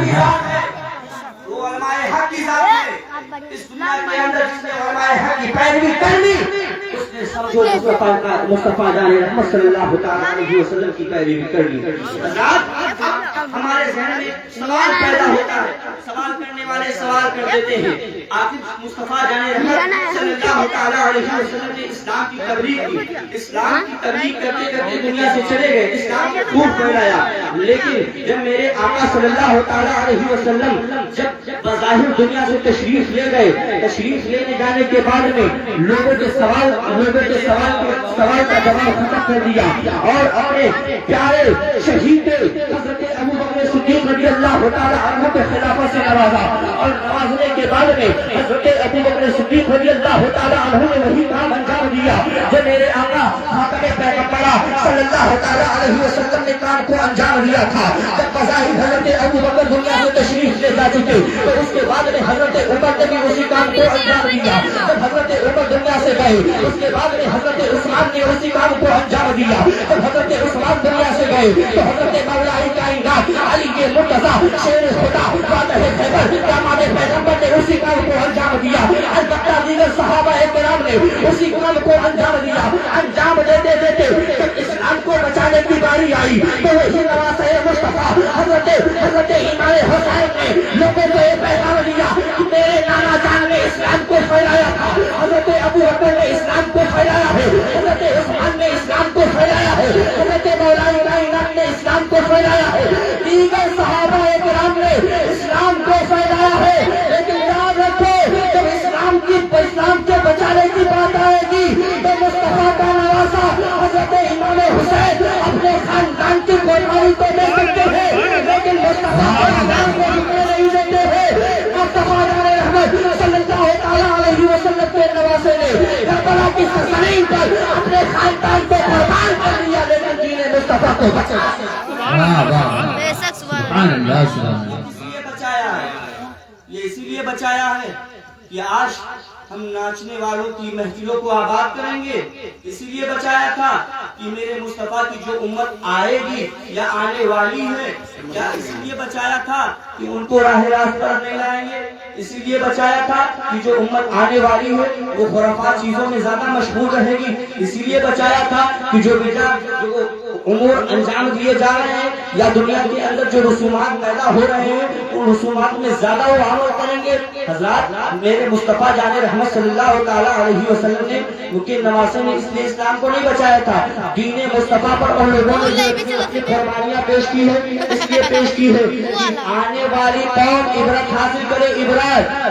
کی ذات ہے، وہ علماء حق کی ذات ہے۔ اس دنیا کے اندر جس نے علماء حق کی پیروی کر لی، اس نے سمجھو مصطفیٰ جان رحمت صلی اللہ تعالیٰ علیہ وسلم کی پیروی کر لی۔ حضرات ہمارے ذہن میں سوال پیدا ہوتا ہے، سوال کرنے والے سوال کر دیتے ہیں، آخر مصطفیٰ جان رحمت صلی اللہ تعالیٰ علیہ وسلم نے اسلام کی تبلیغ کی، اسلام کی تبلیغ کرتے کرتے دنیا سے چلے گئے، اسلام کو خوب پھیلایا، لیکن جب میرے آقا صلی اللہ تعالیٰ علیہ وسلم جب بظاہر دنیا سے تشریف لے گئے، تشریف لینے جانے کے بعد میں لوگوں کے سوال کا جواب ختم کر دیا اور اپنے پیارے شہید حضرت ابوبکر صدیق رضی اللہ تعالیٰ عنہ کے خلافت سے نوازا، اور نوازنے کے بعد میں حضرت ابوبکر صدیق رضی اللہ تعالیٰ عنہ نے وہی کام انجام دیا جو میرے آقا خاتم پیغمبر صلی اللہ تعالیٰ علیہ وسلم نے کام کو انجام دیا تھا۔ جب بظاہر حضرت ابوبکر دنیا سے تشریف لے جا چکے تو اس کے بعد میں حضرت عمر نے بھی اسی کام کو انجام دیا۔ جب حضرت عمر دنیا سے گئے اس کے بعد میں حضرت عثمان نے اسی کام کو انجام دیا۔ جب حضرت عثمان دنیا سے گئے تو حضرت مولا کائنات علی مرتضیٰ شیر خدا فاتح خیبر داماد پیغمبر نے اسی کام کو انجام دیا۔ البتہ دیگر صحابہ کرام نے اسی کام کو انجام دیا۔ انجام دیتے دیتے جب اسلام کو بچانے کی باری آئی تو وہی نواسۂ مصطفیٰ حضرت امام حسین نے لوگوں کو یہ پیغام دیا کہ میرے نانا جان نے اسلام کو پھیلایا تھا، حضرت ابوبکر نے اسلام کو پھیلایا ہے، حضرت عثمان نے اسلام کو پھیلایا ہے، حضرت مولا کائنات نے اسلام کو پھیلایا ہے، دیگر صحابہ کرام نے اسلام کو پھیلایا ہے، لیکن یاد رکھو جب اسلام کے بچانے کی بات آئے گی تو مصطفیٰ کا نواسا حضرت امام حسین اپنے خاندان کی قربانی کو دے سکتے ہیں، لیکن مصطفیٰ خاندان کو جتنے نہیں دیتے ہیں۔ مصطفیٰ رحمت صلی اللہ تعالیٰ علیہ وسلم کے نواسے نے کربلا کی سرزمین پر اپنے خاندان کو قربان کر دیا، لیکن دین مصطفیٰ کو بچایا۔ سبحان اللہ، سبحان اللہ۔ یہ اسی لیے بچایا ہے کہ آج ہم ناچنے والوں کی محفلوں کو آباد کریں گے، اسی لیے بچایا تھا کہ میرے مصطفیٰ کی جو امت آئے گی یا آنے والی ہے، یا اسی لیے بچایا تھا کہ ان کو راہ راست پر نہیں لائیں گے، اسی لیے بچایا تھا کہ جو امت آنے والی ہے وہ خرافات چیزوں میں زیادہ مشغول رہے گی، اسی لیے بچایا تھا کہ جو امور انجام دیے جا رہے ہیں یا دنیا کے اندر جو رسومات پیدا ہو رہے ہیں ان رسومات میں زیادہ وہ عمل کریں گے۔ حضرات میرے مصطفیٰ جان رحمت صلی اللہ تعالیٰ علیہ وسلم نے ان کے نواسے نے اس لیے اسلام کو نہیں بچایا تھا، دین مصطفیٰ پر ان لوگوں نے اپنی قربانیاں پیش کی ہے، اس لیے پیش کی ہے کہ آنے والی قوم عبرت حاصل کرے، عبرت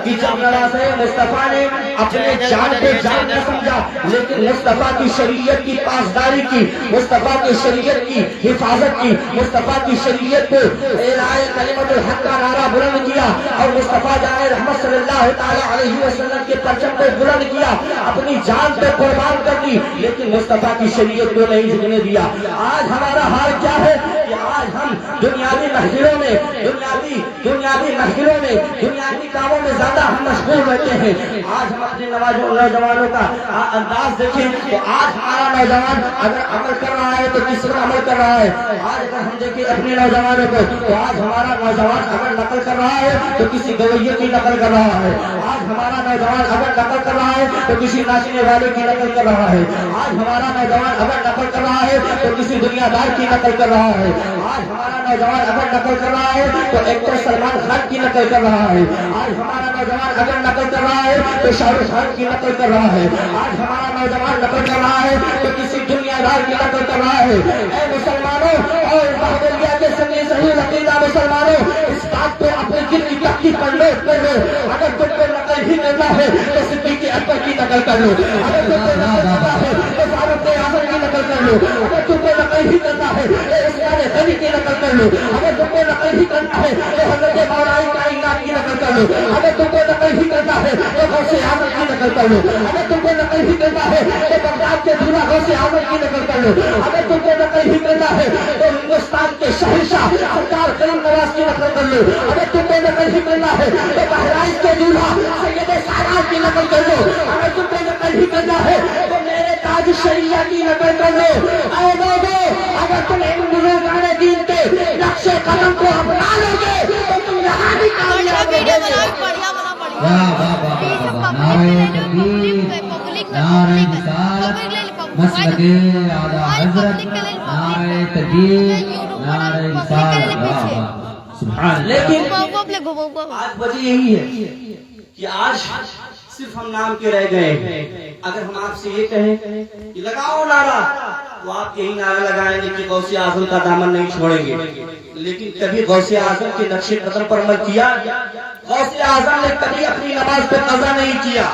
کہ جب نواسے مصطفیٰ نے اپنے جان کو جان نہ سمجھا لیکن مصطفیٰ کی شریعت کی پاسداری کی، مصطفیٰ کی شریعت کی حفاظت کی، مصطفیٰ کی شریعت کو اعلان کلمت الحق کا نعرہ بلند کیا اور مصطفیٰ جان رحمت صلی اللہ تعالیٰ علیہ وسلم کے پرچم کو بلند کیا، اپنی جان کو قربان کر دی، لیکن مصطفیٰ کی شریعت کو نہیں جھکنے دیا۔ آج ہمارا حال کیا ہے کہ آج ہم دنیاوی محفلوں میں دنیاوی کاموں میں زیادہ ہم مشغول رہتے ہیں۔ آج ہم اپنے نوجوانوں کا انداز دیکھیں تو آج ہمارا نوجوان اگر عمل کر رہا ہے تو کس طرح عمل کر رہا ہے۔ آج اگر ہم دیکھیں اپنے نوجوانوں کو تو آج ہمارا نوجوان اگر نقل کر رہا ہے تو کسی گویے کی نقل کر رہا ہے، آج ہمارا نوجوان اگر نقل کر رہا ہے تو کسی ناچنے والے کی نقل کر رہا ہے، آج ہمارا نوجوان اگر نقل کر رہا ہے تو کسی دنیا دار کی نقل کر رہا ہے، آج ہمارا نوجوان اگر نقل کر رہا ہے تو ایکٹر سلمان خان کی نقل کر رہا ہے، آج ہمارا نوجوان اگر نقل کر رہا ہے تو شاہ رخ خان کی نقل کر رہا ہے، آج ہمارا نوجوان نقل کر رہا ہے تو کسی دنیا دار کی نقل کر رہا ہے۔ اے مسلمانوں اور بہادریہ کے سنگی صحیح عقیدہ مسلمانوں، اس بات کو اپنے دل کی تحقیق کر لو، اگر تم کو نقل ہی کرنا ہے تو صدیق اکبر کی نقل کر لو، اگر تم کو نقل کرنا ہے تو فاروق اعظم کی نقل کر لو، اگر تم کو نقل ہی کرنا ہے تو عثمان غنی کی نقل کر لو، اگر تم کو نقل ہی کرنا ہے تو حضرت مولا کائنات کی نقل کر لو، اگر تم کو نقل ہی کرنا ہے تو غوث اعظم کی نقل کر لو، اگر تم کو نقل ہی کرنا ہے تو بغداد کے دولہ غوث اعظم کی نقل کر لو، اگر تم کو نقل ہی کرنا ہے تو ہندوستان کے شہنشاہ سرکار کریم نواز کی نقل کر لو، اگر تم کو نقل ہی کرنا ہے تو بہرائچ کے دولہ سید سادات کی نقل کر لو، اگر تم کو نقل ہی کرنا ہے تو میرے تاج شریعہ کی نقل کر لو۔ اے لوگوں اگر تم ان بزرگان دین کے نقش قدم کو اپنا لو گے تو تم نعرہ تکبیر، نعرہ رسالت، مسلک اعلی حضرت، نعرہ تکبیر، نعرہ رسالت. سبحان. لیکن آج وجہ یہی ہے کہ آج صرف ہم نام کے رہ گئے ہیں. اگر ہم آپ سے یہ کہیں کہ لگاؤ نعرہ تو آپ یہی نعرہ لگائیں گے کہ غوث اعظم کا دامن نہیں چھوڑیں گے. لیکن کبھی غوث اعظم کے نقش قدم پر عمل کیا؟ غوث اعظم نے کبھی اپنی نماز پہ قضا نہیں کیا.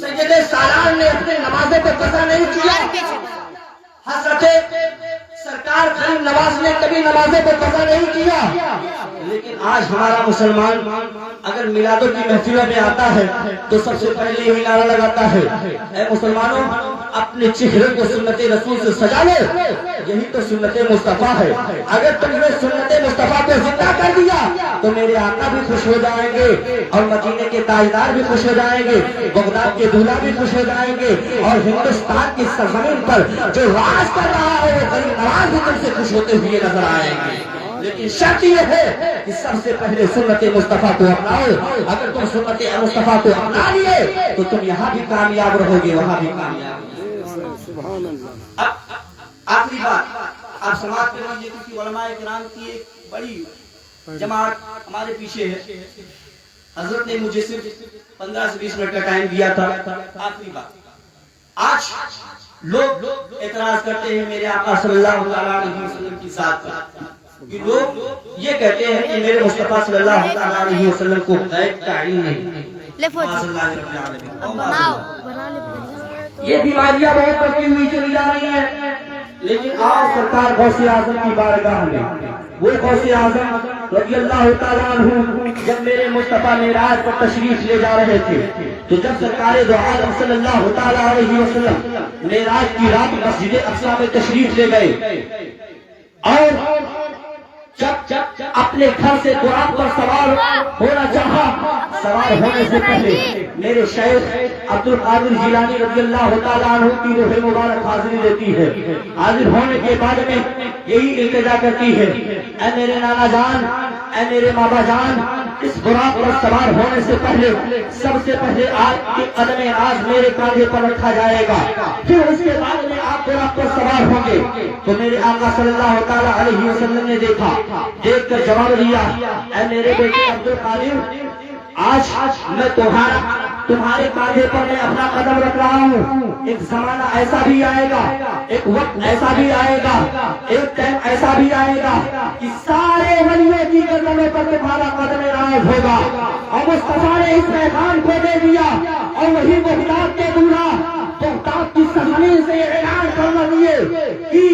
سید سالار نے اپنے نمازوں پہ قضا نہیں کیا. حضرت سرکار غریب نواز نے کبھی نمازیں پہ قضا نہیں کیا. لیکن آج ہمارا مسلمان اگر میلادوں کی محفلوں میں آتا ہے تو سب سے پہلے یہی نعرہ لگاتا ہے، اے مسلمانوں اپنے چہرے کو سنت رسول سے سجا لو، یہی تو سنت مصطفیٰ ہے. اگر تم نے سنت مصطفیٰ کو زندہ کر دیا تو میرے آقا بھی خوش ہو جائیں گے، اور مدینے کے تاجدار بھی خوش ہو جائیں گے، بغداد کے دولہا بھی خوش ہو جائیں گے، اور ہندوستان کی سرزمین پر جو راج کر رہا ہے وہ غریب نواز بھی تم سے خوش ہوتے ہوئے نظر آئیں گے. لیکن شرط یہ ہے کہ سب سے پہلے سنت مصطفیٰ کو اپناؤ. اگر تم سنت مصطفیٰ کو اپنا لیے تو تم یہاں بھی کامیاب رہو گے، وہاں بھی کامیاب. آخری بات آپ سماعت کر لیجیے، کیونکہ علماء کرام کی ایک بڑی جماعت ہمارے پیچھے ہے. حضرت نے مجھے صرف 15 سے 20 منٹ کا ٹائم دیا تھا. آخری بات، آج لوگ اعتراض کرتے ہیں میرے آقا صلی اللہ علیہ وسلم کی ذات پر. لوگ یہ کہتے ہیں کہ میرے مصطفیٰ صلی اللہ علیہ وسلم کو غیب کا علم نہیں. یہ بیماریاں بہت بڑھتی ہوئی چلی جا رہی ہیں. لیکن آؤ سرکار غوث اعظم کی بارگاہ میں، وہ غوث اعظم رضی اللہ تعالیٰ عنہ جب میرے مصطفیٰ معراج پر تشریف لے جا رہے تھے تو جب سرکار دو عالم صلی اللہ تعالیٰ علیہ وسلم معراج کی رات مسجد اقصی میں تشریف لے گئے، اور جب اپنے گھر سے قرآن پر سوار ہونا چاہا، سوار ہونے سے پہلے میرے شیخ عبد القادر جیلانی رضی اللہ تعالیٰ عنہ کی روح مبارک حاضری دیتی ہے. حاضر ہونے کے بعد میں یہی التجا کرتی ہے، اے میرے نانا جان، اے میرے بابا جان، اس براق پر سوار ہونے سے پہلے سب سے پہلے آپ کے قدم راز میرے کاندھے پر رکھا جائے گا، پھر اس کے بعد میں آپ براق پر سوار ہوں گے. تو میرے آقا صلی اللہ تعالیٰ علیہ وسلم نے دیکھا، دیکھ کر جواب دیا، اے میرے بیٹے عبد القادر، آج میں تمہارے کاندھے پر میں اپنا قدم رکھ رہا ہوں. ایک زمانہ ایسا بھی آئے گا، ایک وقت ایسا بھی آئے گا، ایک ٹائم ایسا بھی آئے گا کہ سارے ولیوں کی قدموں پر تمہارا قدم راز ہوگا. اور مصطفیٰ نے اس پیغام کو دے دیا، اور وہی بغداد کے دولہا بغداد کی سرزمین سے اعلان کرنا لیے کہ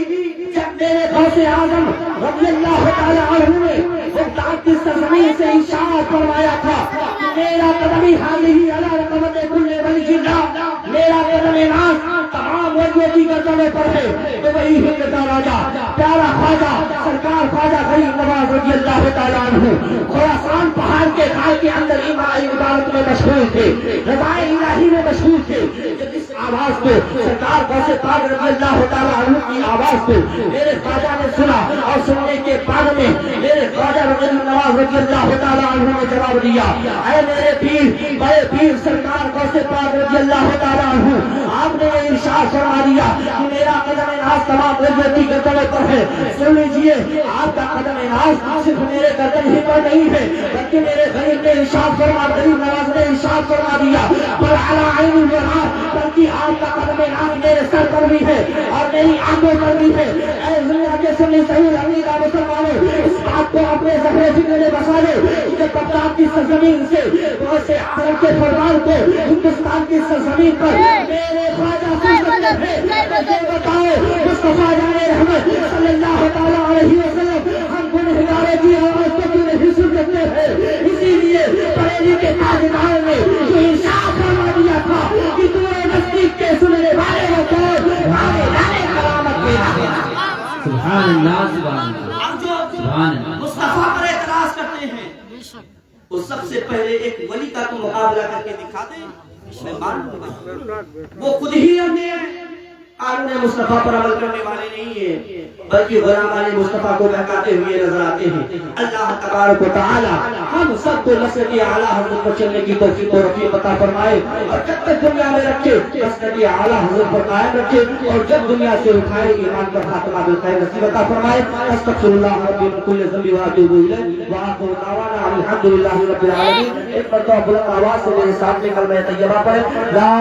جب میرے غوث اعظم رضی اللہ تعالیٰ عنہ نے بغداد کی سرزمین سے ارشاد فرمایا تھا کہ میرا قدم حاضری علی رقبت کل ولی اللہ، میرا قدم راز تمام ولیوں کی قدموں پر ہے. تو وہی ہند کا راجا پیارا خواجہ سرکار خواجہ غریب نواز رضی اللہ تعالیٰ عنہ خراسان پہاڑ کے کھال کے اندر امام عبادت میں مشغول تھے، رضائے الہی میں مشغول تھے. جب اس آواز کو سرکار غوث پاک رضی اللہ تعالیٰ عنہ کی آواز کو میرے خواجہ نے سنا، اور سننے کے بعد میں میرے خواجہ غریب نواز رضی اللہ تعالیٰ عنہ نے جواب دیا، اے میرے پیر، بڑے پیر سرکار غوث پاک رضی اللہ تعالیٰ عنہ، آپ نے یہ ارشاد فرما دیا کہ میرا قدم راز تمام ولیوں کی قدموں پر ہے. سن لیجیے، آپ کا قدم راز صرف میرے قدم ہی پر نہیں ہے، بلکہ میرے غریب نے ارشاد فرما، غریب نواز نے ارشاد فرما دیا، بل علی عین الراس، بلکہ آپ کا قدم راز میرے سر پر بھی ہے اور میری آنکھوں پر بھی ہے. اے دنیا کے سنی صحیح امریکہ مسلمانوں، اس بات کو اپنے ذہن فکر میں بسا لو کہ بغداد کی سرزمین سے غوث اعظم کے فرمان کو ہندوستان کی سرزمین پر میرے خواجہ سنتے تھے. مجھے بتاؤ مصطفیٰ جان رحمت صلی اللہ تعالیٰ علیہ وسلم ہم گنہگاروں کی آواز کو کیوں نہیں سن سکتے ہیں؟ اسی لیے بریلی کے تاجدار نے جو ارشاد فرما دیا تھا کہ تمہیں نزدیک کے سننے والے ہو تو کرامت پیدا. سبحان اللہ، سبحان اللہ، سبحان اللہ. مصطفیٰ پر اعتراض کرتے ہیں تو سب سے پہلے ایک ولی کا تو مقابلہ کر کے دکھا دیں، میں مان لوں گا. وہ خود ہی ہمیں قانون مصطفیٰ پر عمل کرنے والے نہیں ہیں بلکہ غلام علی مصطفیٰ کو بہکاتے ہوئے نظر آتے ہیں۔ اللہ تبارک و تعالی ہم سب کو نسل اعلیٰ حضرت پر چلنے کی توفیق و رفیق عطا فرمائے، اور جب تک دنیا میں رکھے نسل اعلیٰ حضرت پر قائم رکھے، اور جب دنیا سے اٹھائے ایمان پر خاتمہ بالخیر نصیب عطا فرمائے۔ استغفر اللہ ربی من کل ذنب واتوب الیہ وآخر دعوانا الحمد للہ رب العالمین۔ ایک مرتبہ بلند آواز سے میرے سامنے کلمہ طیبہ پڑھیں، لا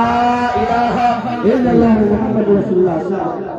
الہ الا اللہ محمد رسول اللہ صلی اللہ علیہ وسلم۔